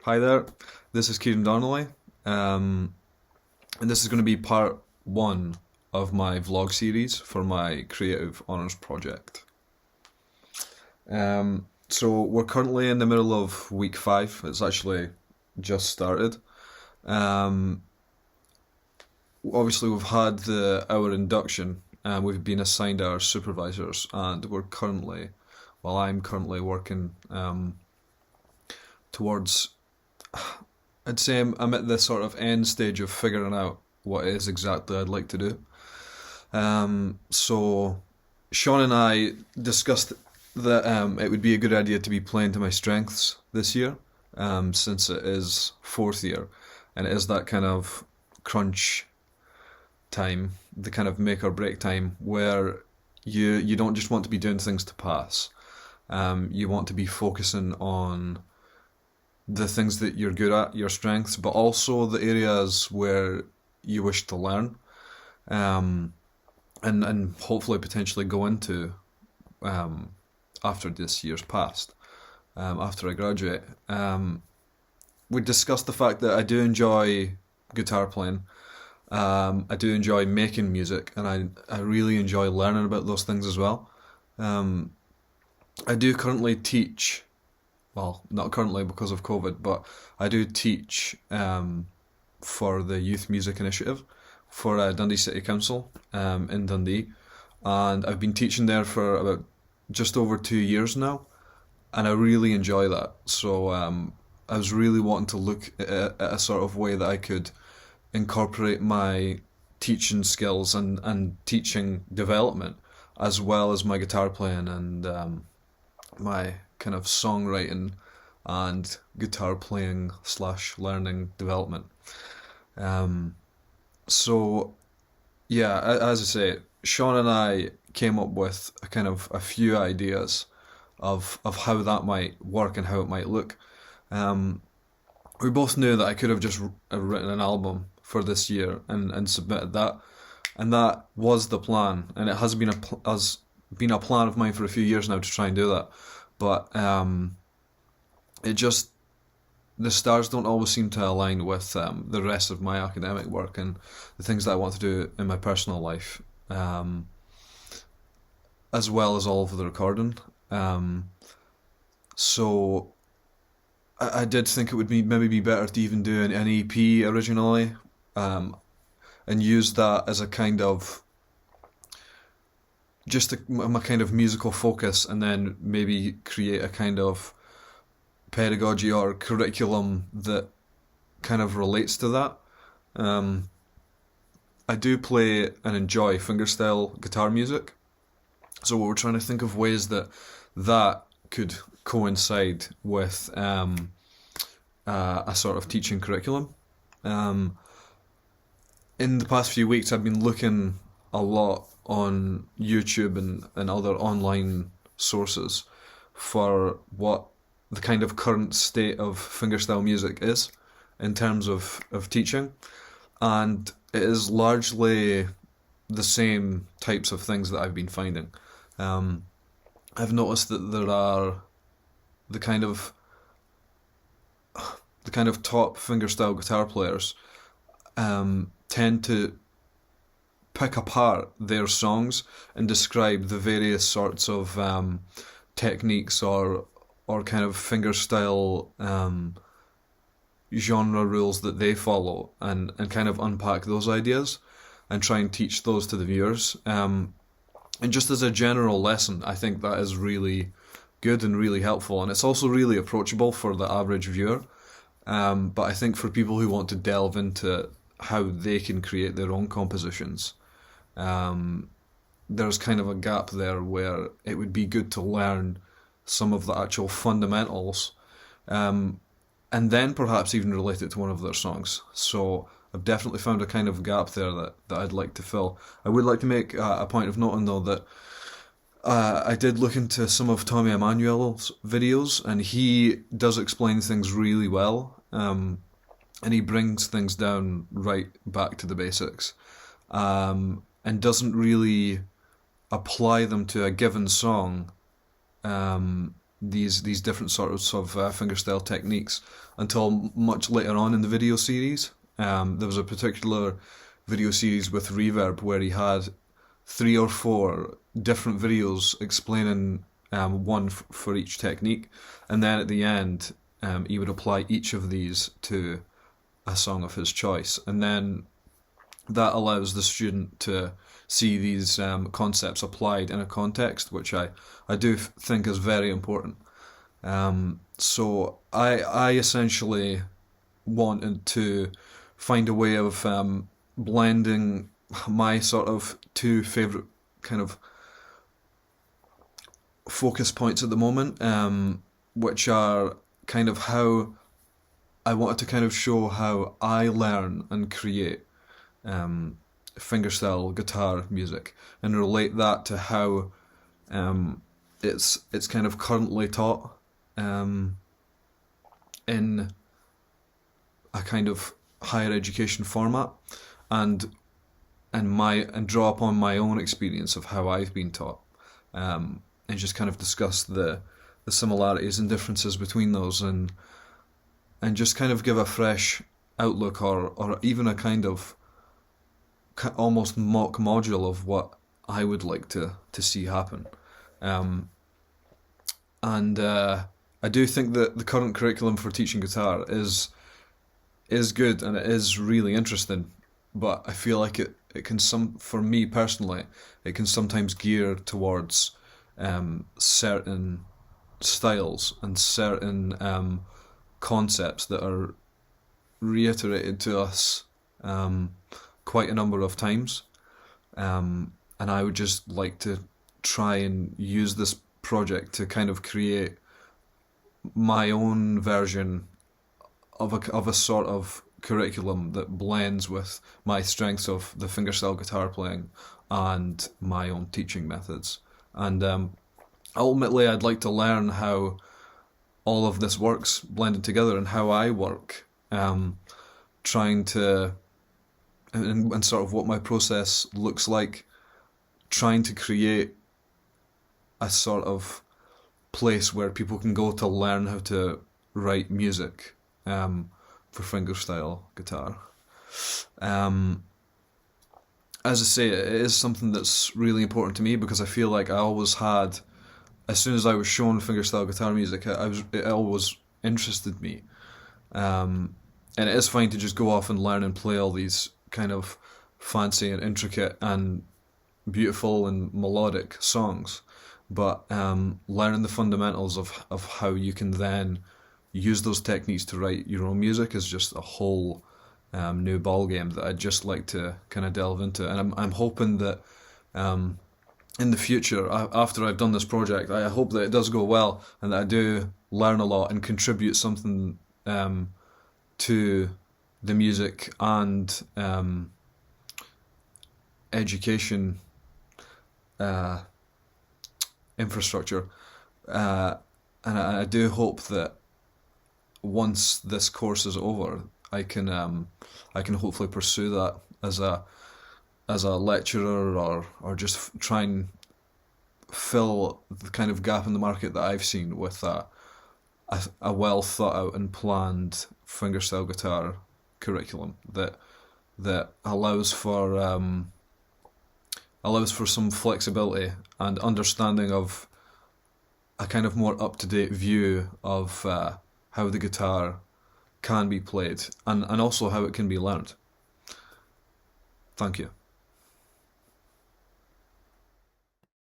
Hi there, this is Kieran Donnelly, and this is going to be part one of my vlog series for my creative honours project. So we're currently in the middle of week five. It's actually just started. Um, Obviously, we've had our induction, and we've been assigned our supervisors, and I'm currently working towards I'd say I'm at the sort of end stage of figuring out what it is exactly I'd like to do. So Sean and I discussed that it would be a good idea to be playing to my strengths this year, since it is fourth year, and it is that kind of crunch time, the kind of make or break time where you don't just want to be doing things to pass. You want to be focusing on the things that you're good at, your strengths, but also the areas where you wish to learn, um, and hopefully potentially go into after this year's passed, after I graduate. We discussed the fact that I do enjoy guitar playing. I do enjoy making music, and I really enjoy learning about those things as well. Um, I do currently teach, well, not currently because of COVID, but I do teach for the Youth Music Initiative for Dundee City Council in Dundee, and I've been teaching there for about just over 2 years now, and I really enjoy that. So I was really wanting to look at a sort of way that I could incorporate my teaching skills and teaching development as well as my guitar playing and my kind of songwriting and guitar playing slash learning development. Um, so yeah, as I say, Sean and I came up with a kind of a few ideas of how that might work and how it might look. Um, we both knew that I could have just written an album for this year and submitted that, and that was the plan, and it has been a plan of mine for a few years now to try and do that, but it just the stars don't always seem to align with the rest of my academic work and the things that I want to do in my personal life, as well as all of the recording. Um, so I did think it would maybe be better to even do an EP originally, um, and use that as a kind of just a kind of musical focus, and then maybe create a kind of pedagogy or curriculum that kind of relates to that. Um, I do play and enjoy fingerstyle guitar music, so we're trying to think of ways that could coincide with a sort of teaching curriculum. Um, in the past few weeks, I've been looking a lot on YouTube and other online sources for what the kind of current state of fingerstyle music is in terms of teaching. And it is largely the same types of things that I've been finding. Um, I've noticed that there are the kind of the kind of top fingerstyle guitar players tend to pick apart their songs and describe the various sorts of techniques or kind of fingerstyle genre rules that they follow, and kind of unpack those ideas and try and teach those to the viewers. And just as a general lesson, I think that is really good and really helpful, and it's also really approachable for the average viewer. But I think for people who want to delve into how they can create their own compositions, there's kind of a gap there where it would be good to learn some of the actual fundamentals, and then perhaps even relate it to one of their songs. So I've definitely found a kind of gap there that I'd like to fill. I would like to make a point of noting though that I did look into some of Tommy Emmanuel's videos, and he does explain things really well, and he brings things down right back to the basics, and doesn't really apply them to a given song these different sorts of fingerstyle techniques until much later on in the video series. There was a particular video series with Reverb where he had 3 or 4 different videos explaining one for each technique, and then at the end he would apply each of these to a song of his choice, and then that allows the student to see these concepts applied in a context, which I do think is very important. So I essentially wanted to find a way of blending my sort of 2 favourite kind of focus points at the moment, which are kind of how I wanted to kind of show how I learn and create fingerstyle guitar music, and relate that to how it's kind of currently taught in a kind of higher education format, and draw upon my own experience of how I've been taught, and just kind of discuss the similarities and differences between those, and just kind of give a fresh outlook, or even a kind of almost mock module of what I would like to see happen. I do think that the current curriculum for teaching guitar is good, and it is really interesting, but I feel like it can, for me personally, it can sometimes gear towards certain styles and certain concepts that are reiterated to us quite a number of times, and I would just like to try and use this project to kind of create my own version of a sort of curriculum that blends with my strengths of the fingerstyle guitar playing and my own teaching methods. And ultimately, I'd like to learn how all of this works blended together, and how I work, trying to, and sort of what my process looks like, trying to create a sort of place where people can go to learn how to write music for fingerstyle guitar. As I say, it is something that's really important to me, because I feel like I always had, as soon as I was shown fingerstyle guitar music, it always interested me. And it is fine to just go off and learn and play all these kind of fancy and intricate and beautiful and melodic songs, but learning the fundamentals of how you can then use those techniques to write your own music is just a whole new ball game that I'd just like to kind of delve into. And I'm hoping that in the future, after I've done this project, I hope that it does go well, and that I do learn a lot and contribute something to the music and education infrastructure, and I do hope that once this course is over, I can hopefully pursue that as a lecturer, or just try and fill the kind of gap in the market that I've seen with a well thought out and planned fingerstyle guitar curriculum that allows for some flexibility and understanding of a kind of more up-to-date view of how the guitar can be played, and also how it can be learned. Thank you.